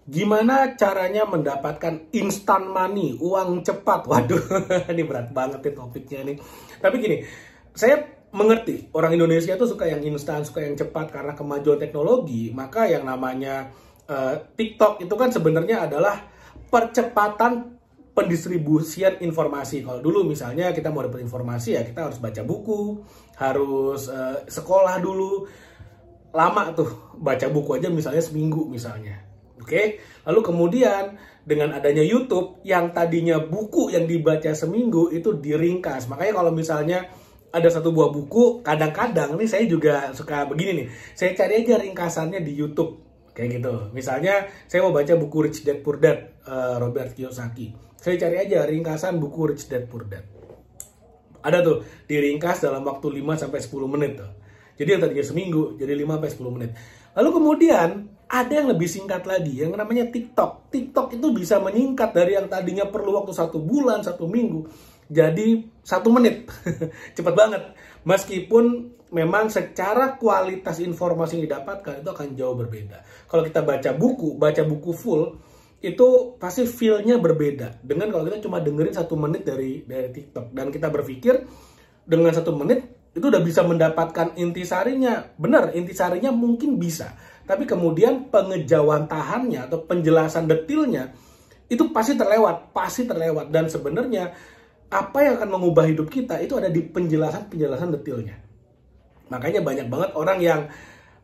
Gimana caranya mendapatkan instant money, uang cepat? Waduh, ini berat banget nih topiknya nih. Tapi gini, saya mengerti orang Indonesia tuh suka yang instan, suka yang cepat karena kemajuan teknologi. Maka yang namanya TikTok itu kan sebenarnya adalah percepatan pendistribusian informasi. Kalau dulu misalnya kita mau dapat informasi ya kita harus baca buku, harus sekolah dulu. Lama tuh baca buku aja misalnya seminggu misalnya. Oke, lalu kemudian dengan adanya YouTube yang tadinya buku yang dibaca seminggu itu diringkas. Makanya kalau misalnya ada satu buah buku, kadang-kadang nih saya juga suka begini nih. Saya cari aja ringkasannya di YouTube kayak gitu. Misalnya saya mau baca buku Rich Dad Poor Dad Robert Kiyosaki. Saya cari aja ringkasan buku Rich Dad Poor Dad. Ada tuh diringkas dalam waktu 5 sampai 10 menit tuh. Jadi yang tadinya seminggu jadi 5 sampai 10 menit. Lalu kemudian ada yang lebih singkat lagi yang namanya TikTok. TikTok itu bisa menyingkat dari yang tadinya perlu waktu 1 bulan, 1 minggu jadi 1 menit. Cepat banget. Meskipun memang secara kualitas informasi yang didapatkan itu akan jauh berbeda. Kalau kita baca buku full itu pasti feel-nya berbeda dengan kalau kita cuma dengerin 1 menit dari TikTok dan kita berpikir dengan 1 menit itu udah bisa mendapatkan intisarinya. Benar, intisarinya mungkin bisa. Tapi kemudian pengejawantahannya atau penjelasan detailnya itu pasti terlewat. Dan sebenarnya apa yang akan mengubah hidup kita itu ada di penjelasan detailnya. Makanya banyak banget orang yang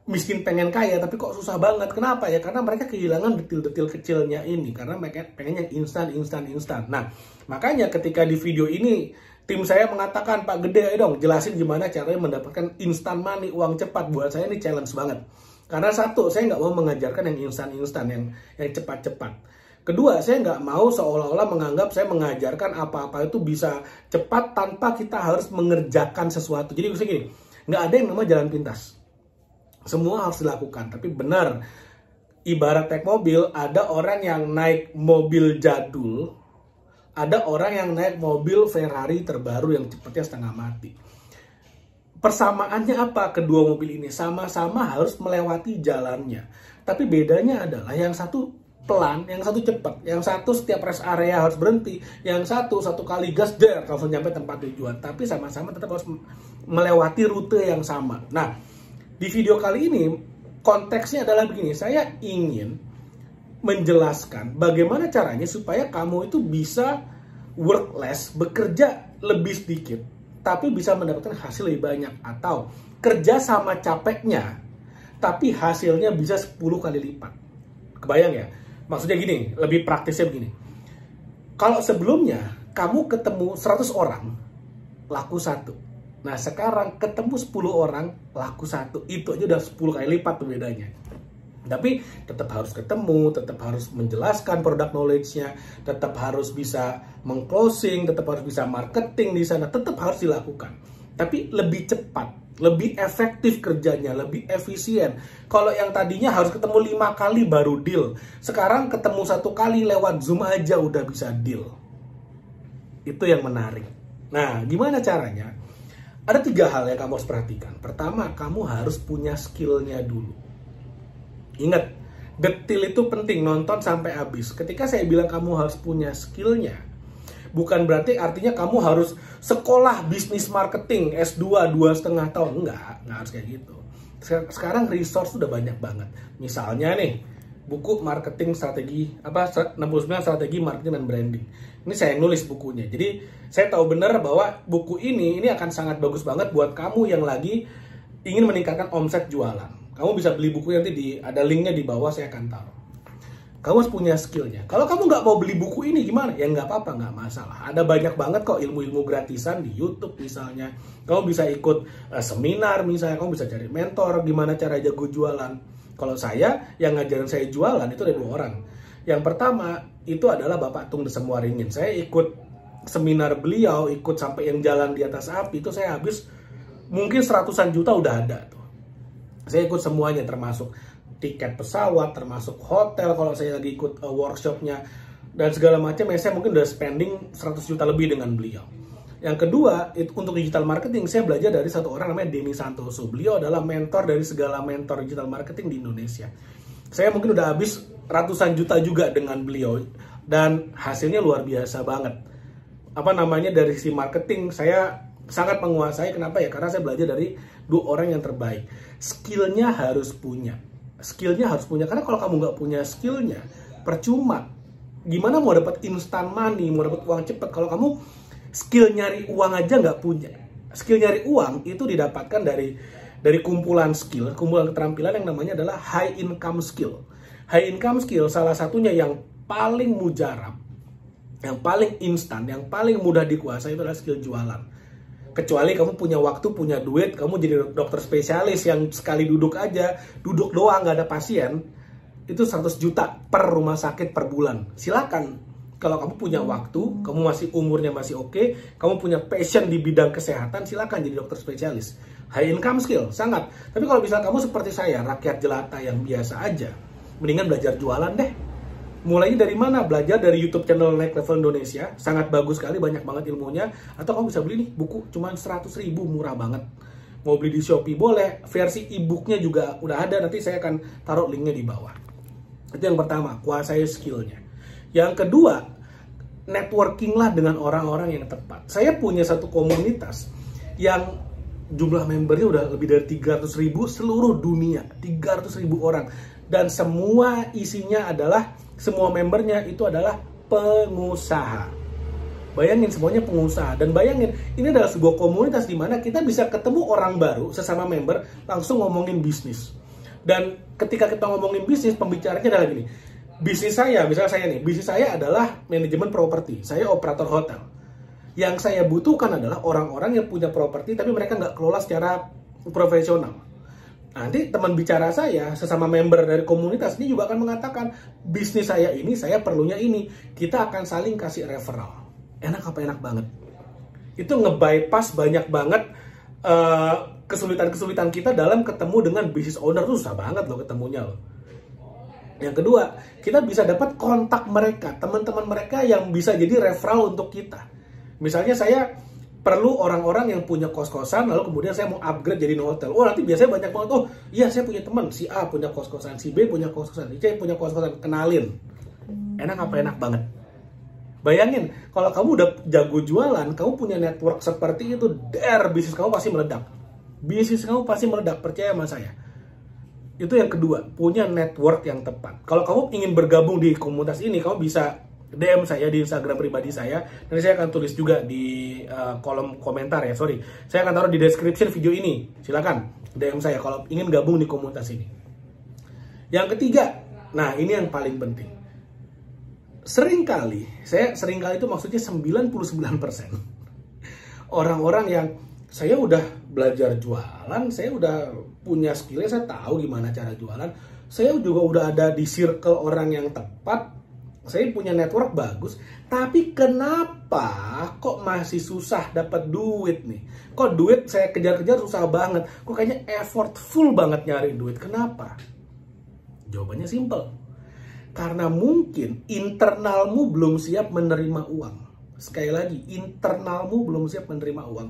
miskin pengen kaya tapi kok susah banget. Kenapa ya? Karena mereka kehilangan detail-detail kecilnya ini. Karena mereka pengen yang instan. Nah, makanya ketika di video ini tim saya mengatakan, Pak Gede, ayo dong jelasin gimana caranya mendapatkan instant money, uang cepat. Buat saya ini challenge banget. Karena satu, saya nggak mau mengajarkan yang instan, yang cepat-cepat. Kedua, saya nggak mau seolah-olah menganggap saya mengajarkan apa-apa itu bisa cepat tanpa kita harus mengerjakan sesuatu. Jadi misalnya gini, nggak ada yang namanya jalan pintas. Semua harus dilakukan. Tapi benar, ibarat naik mobil, ada orang yang naik mobil jadul, ada orang yang naik mobil Ferrari terbaru yang cepatnya setengah mati. Persamaannya apa? Kedua mobil ini sama-sama harus melewati jalannya. Tapi bedanya adalah yang satu pelan, yang satu cepat. Yang satu setiap rest area harus berhenti. Yang satu kali gas der langsung nyampe tempat tujuan. Tapi sama-sama tetap harus melewati rute yang sama. Nah, di video kali ini konteksnya adalah begini. Saya ingin menjelaskan bagaimana caranya supaya kamu itu bisa work less, bekerja lebih sedikit, tapi bisa mendapatkan hasil lebih banyak. Atau kerja sama capeknya, tapi hasilnya bisa 10 kali lipat. Kebayang ya? Maksudnya gini, lebih praktisnya begini. Kalau sebelumnya kamu ketemu 100 orang, laku 1. Nah sekarang ketemu 10 orang, laku 1. Itu aja udah 10 kali lipat tuh bedanya. Tapi tetap harus ketemu, tetap harus menjelaskan produk knowledge-nya, tetap harus bisa meng-closing, tetap harus bisa marketing di sana, tetap harus dilakukan. Tapi lebih cepat, lebih efektif kerjanya, lebih efisien. Kalau yang tadinya harus ketemu 5 kali baru deal, sekarang ketemu 1 kali lewat Zoom aja udah bisa deal. Itu yang menarik. Nah, gimana caranya? Ada 3 hal yang kamu harus perhatikan. Pertama, kamu harus punya skill-nya dulu. Ingat, detail itu penting, nonton sampai habis. Ketika saya bilang kamu harus punya skillnya, bukan berarti artinya kamu harus sekolah bisnis marketing S2 2,5 tahun. Enggak harus kayak gitu. Sekarang resource sudah banyak banget. Misalnya nih, buku marketing strategi, 69 strategi marketing dan branding. Ini saya nulis bukunya. Jadi saya tahu benar bahwa buku ini akan sangat bagus banget buat kamu yang lagi ingin meningkatkan omset jualan. Kamu bisa beli buku nanti ada linknya di bawah, saya akan taruh. Kamu harus punya skillnya. Kalau kamu nggak mau beli buku ini gimana? Ya nggak apa-apa, nggak masalah. Ada banyak banget kok ilmu-ilmu gratisan di YouTube misalnya. Kamu bisa ikut seminar misalnya, kamu bisa cari mentor gimana cara jago jualan. Kalau saya, yang ngajarin saya jualan itu ada 2 orang. Yang pertama itu adalah Bapak Tung Desem Waringin. Saya ikut seminar beliau, ikut sampai yang jalan di atas api, itu saya habis mungkin 100-an juta udah ada tuh. Saya ikut semuanya, termasuk tiket pesawat, termasuk hotel kalau saya lagi ikut workshopnya, dan segala macam. Ya saya mungkin udah spending 100 juta lebih dengan beliau. Yang kedua, itu untuk digital marketing, saya belajar dari satu orang namanya Denny Santoso. Beliau adalah mentor dari segala mentor digital marketing di Indonesia. Saya mungkin udah habis ratusan juta juga dengan beliau. Dan hasilnya luar biasa banget. Apa namanya, dari sisi marketing saya sangat menguasai. Kenapa ya? Karena saya belajar dari 2 orang yang terbaik. Skillnya harus punya. Karena kalau kamu nggak punya skillnya, percuma. Gimana mau dapat instant money, mau dapat uang cepat kalau kamu skill nyari uang aja nggak punya. Skill nyari uang itu didapatkan dari kumpulan skill, kumpulan keterampilan yang namanya adalah high income skill. High income skill salah satunya yang paling mujarab, yang paling instan, yang paling mudah dikuasai itu adalah skill jualan. Kecuali kamu punya waktu, punya duit, kamu jadi dokter spesialis yang sekali duduk doang nggak ada pasien, itu 100 juta per rumah sakit per bulan. Silakan. Kalau kamu punya waktu, kamu masih umurnya masih oke, kamu punya passion di bidang kesehatan, silakan jadi dokter spesialis. High income skill, sangat. Tapi kalau misalnya kamu seperti saya, rakyat jelata yang biasa aja, mendingan belajar jualan deh. Mulainya dari mana? Belajar dari YouTube channel Next Level Indonesia, sangat bagus sekali, banyak banget ilmunya. Atau kamu bisa beli nih buku, cuma 100.000, murah banget. Mau beli di Shopee boleh, versi e-booknya juga udah ada, nanti saya akan taruh linknya di bawah. Itu yang pertama, kuasai skillnya. Yang kedua, networking lah dengan orang-orang yang tepat. Saya punya satu komunitas yang jumlah membernya udah lebih dari 300.000 seluruh dunia, 300.000 orang. Dan semua isinya adalah, semua membernya itu adalah pengusaha. Bayangin, semuanya pengusaha. Dan bayangin, ini adalah sebuah komunitas di mana kita bisa ketemu orang baru, sesama member, langsung ngomongin bisnis. Dan ketika kita ngomongin bisnis, pembicaranya adalah gini. Bisnis saya, misalnya saya nih, bisnis saya adalah manajemen properti. Saya operator hotel. Yang saya butuhkan adalah orang-orang yang punya properti, tapi mereka nggak kelola secara profesional. Nanti teman bicara saya, sesama member dari komunitas ini juga akan mengatakan, bisnis saya ini, saya perlunya ini. Kita akan saling kasih referral. Enak apa enak banget. Itu nge-bypass banyak banget kesulitan-kesulitan kita dalam ketemu dengan business owner. Tuh susah banget loh ketemunya loh. Yang kedua, kita bisa dapat kontak mereka, teman-teman mereka yang bisa jadi referral untuk kita. Misalnya saya perlu orang-orang yang punya kos-kosan, lalu kemudian saya mau upgrade jadi hotel. Oh, nanti biasanya banyak banget, oh iya saya punya teman, si A punya kos-kosan, si B punya kos-kosan, si C punya kos-kosan, kenalin. Enak apa enak banget. Bayangin, kalau kamu udah jago jualan, kamu punya network seperti itu, bisnis kamu pasti meledak. Bisnis kamu pasti meledak, percaya sama saya. Itu yang kedua, punya network yang tepat. Kalau kamu ingin bergabung di komunitas ini, kamu bisa DM saya di Instagram pribadi saya. Nanti saya akan tulis juga di kolom komentar ya, sorry. Saya akan taruh di description video ini. Silakan DM saya kalau ingin gabung di komunitas ini. Yang ketiga, nah ini yang paling penting. Seringkali itu maksudnya 99%. Orang-orang yang saya udah belajar jualan, saya udah punya skillnya, saya tahu gimana cara jualan, saya juga udah ada di circle orang yang tepat, saya punya network bagus, tapi kenapa kok masih susah dapat duit nih? Kok duit saya kejar-kejar susah banget? Kok kayaknya effortful banget nyari duit? Kenapa? Jawabannya simple. Karena mungkin internalmu belum siap menerima uang. Sekali lagi, internalmu belum siap menerima uang.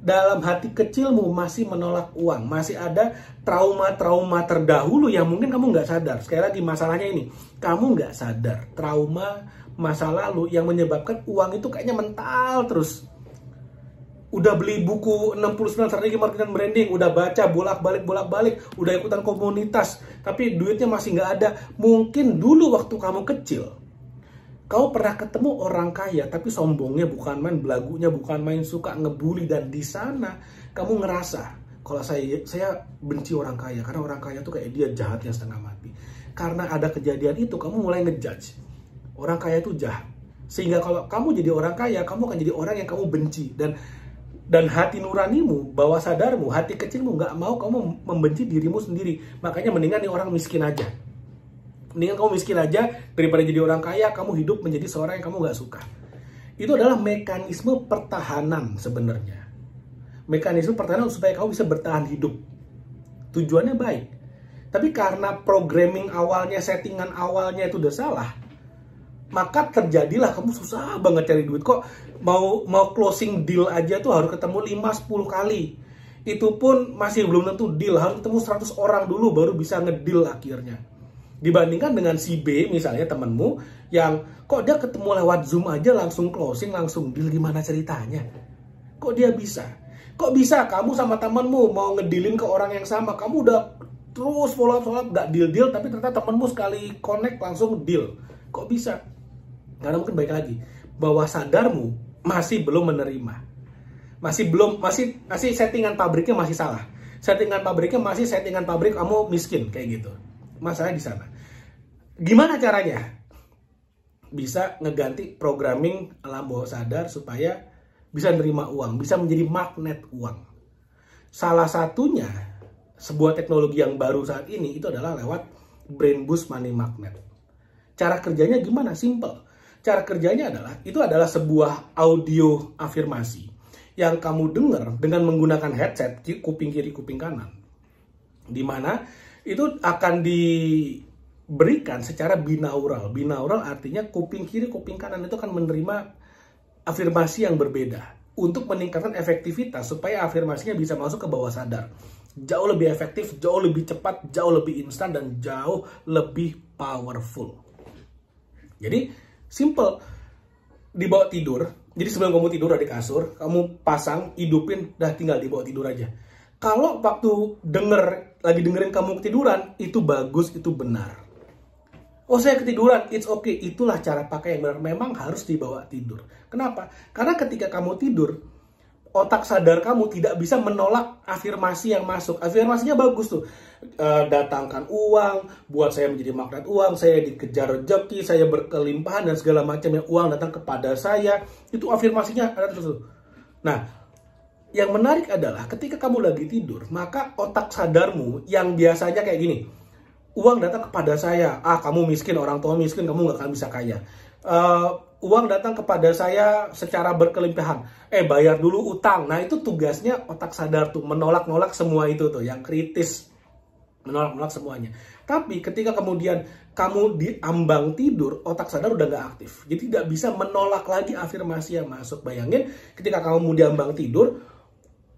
Dalam hati kecilmu masih menolak uang. Masih ada trauma-trauma terdahulu yang mungkin kamu nggak sadar. Sekali lagi, masalahnya ini. Kamu nggak sadar trauma masa lalu yang menyebabkan uang itu kayaknya mental terus. Udah beli buku 69 strategi marketing dan branding, udah baca bolak-balik, udah ikutan komunitas, tapi duitnya masih nggak ada. Mungkin dulu waktu kamu kecil, kau pernah ketemu orang kaya, tapi sombongnya bukan main, belagunya bukan main, suka ngebully, dan di sana kamu ngerasa kalau saya benci orang kaya karena orang kaya tuh kayak dia jahatnya setengah mati. Karena ada kejadian itu, kamu mulai ngejudge orang kaya itu jahat, sehingga kalau kamu jadi orang kaya, kamu akan jadi orang yang kamu benci, dan hati nuranimu, bawah sadarmu, hati kecilmu nggak mau kamu membenci dirimu sendiri. Makanya mendingan nih orang miskin aja. Mendingan kamu miskin aja daripada jadi orang kaya, kamu hidup menjadi seorang yang kamu nggak suka. Itu adalah mekanisme pertahanan sebenarnya. Mekanisme pertahanan supaya kamu bisa bertahan hidup. Tujuannya baik. Tapi karena programming awalnya, settingan awalnya itu udah salah, maka terjadilah kamu susah banget cari duit. Kok mau closing deal aja tuh harus ketemu 5-10 kali. Itu pun masih belum tentu deal, harus ketemu 100 orang dulu baru bisa ngedeal akhirnya. Dibandingkan dengan si B misalnya temenmu yang kok dia ketemu lewat Zoom aja langsung closing, langsung deal, gimana ceritanya? Kok dia bisa? Kok bisa kamu sama temenmu mau ngedilin ke orang yang sama, kamu udah terus follow up gak deal tapi ternyata temenmu sekali connect langsung deal. Kok bisa? Karena mungkin baik lagi, bawah sadarmu masih belum menerima. Masih settingan pabriknya masih salah. Settingan pabriknya masih settingan pabrik kamu miskin kayak gitu. Masalahnya di sana. Gimana caranya? Bisa ngeganti programming alam bawah sadar supaya bisa nerima uang, bisa menjadi magnet uang. Salah satunya, sebuah teknologi yang baru saat ini itu adalah lewat Brain Boost Money Magnet. Cara kerjanya gimana? Simple. Cara kerjanya itu adalah sebuah audio afirmasi yang kamu dengar dengan menggunakan headset kuping kiri, kuping kanan. Di mana itu akan diberikan secara binaural. Binaural artinya kuping kiri, kuping kanan itu akan menerima afirmasi yang berbeda untuk meningkatkan efektivitas supaya afirmasinya bisa masuk ke bawah sadar. Jauh lebih efektif, jauh lebih cepat, jauh lebih instan, dan jauh lebih powerful. Jadi, simple. Dibawa tidur. Jadi sebelum kamu tidur di kasur, kamu pasang, hidupin, dah tinggal dibawa tidur aja. Kalau waktu lagi dengerin kamu ketiduran, itu bagus, itu benar. Oh, saya ketiduran, it's okay. Itulah cara pakai yang benar. Memang harus dibawa tidur. Kenapa? Karena ketika kamu tidur, otak sadar kamu tidak bisa menolak afirmasi yang masuk. Afirmasinya bagus tuh. Datangkan uang, buat saya menjadi magnet uang, saya dikejar rezeki, saya berkelimpahan, dan segala macamnya. Uang datang kepada saya. Itu afirmasinya ada terus. Nah, yang menarik adalah ketika kamu lagi tidur, maka otak sadarmu yang biasanya kayak gini. Uang datang kepada saya. Kamu miskin, orang tua miskin, kamu nggak akan bisa kaya. Uang datang kepada saya secara berkelimpahan. Bayar dulu utang. Nah, itu tugasnya otak sadar tuh, menolak-nolak semua itu tuh, yang kritis. Menolak-nolak semuanya. Tapi ketika kemudian kamu diambang tidur, otak sadar udah nggak aktif. Jadi tidak bisa menolak lagi afirmasi yang masuk. Bayangin ketika kamu diambang tidur,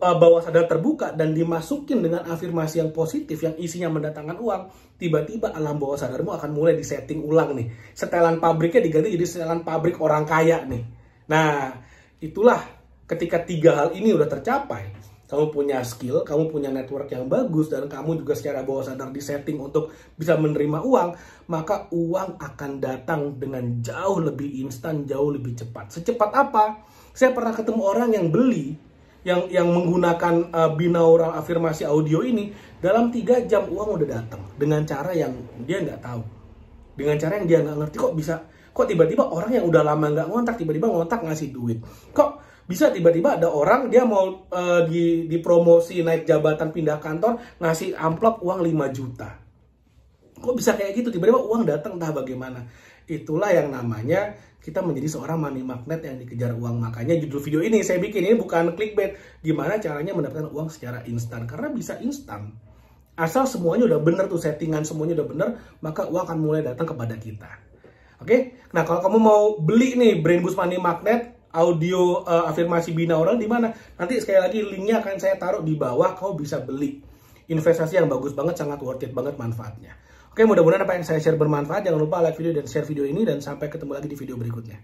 bawah sadar terbuka dan dimasukin dengan afirmasi yang positif yang isinya mendatangkan uang, tiba-tiba alam bawah sadarmu akan mulai disetting ulang nih. Setelan pabriknya diganti jadi setelan pabrik orang kaya nih. Nah, itulah ketika 3 hal ini udah tercapai, kamu punya skill, kamu punya network yang bagus, dan kamu juga secara bawah sadar disetting untuk bisa menerima uang, maka uang akan datang dengan jauh lebih instan, jauh lebih cepat. Secepat apa? Saya pernah ketemu orang yang beli yang menggunakan binaural afirmasi audio ini, dalam 3 jam uang udah datang dengan cara yang dia nggak tahu, dengan cara yang dia nggak ngerti. Kok tiba-tiba orang yang udah lama nggak ngontak tiba-tiba ngontak ngasih duit? Kok bisa tiba-tiba ada orang dia mau dipromosi naik jabatan, pindah kantor, ngasih amplop uang 5 juta? Kok bisa kayak gitu? Tiba-tiba uang datang, entah bagaimana. Itulah yang namanya kita menjadi seorang money magnet yang dikejar uang. Makanya judul video ini saya bikin ini bukan clickbait. Gimana caranya mendapatkan uang secara instan. Karena bisa instan. Asal semuanya udah bener tuh, settingan semuanya udah bener, maka uang akan mulai datang kepada kita. Oke? Nah, kalau kamu mau beli nih Brain Boost Money Magnet, audio afirmasi binaural di mana? Nanti sekali lagi linknya akan saya taruh di bawah, kamu bisa beli. Investasi yang bagus banget, sangat worth it banget manfaatnya. Oke, mudah-mudahan apa yang saya share bermanfaat. Jangan lupa like video dan share video ini, dan sampai ketemu lagi di video berikutnya.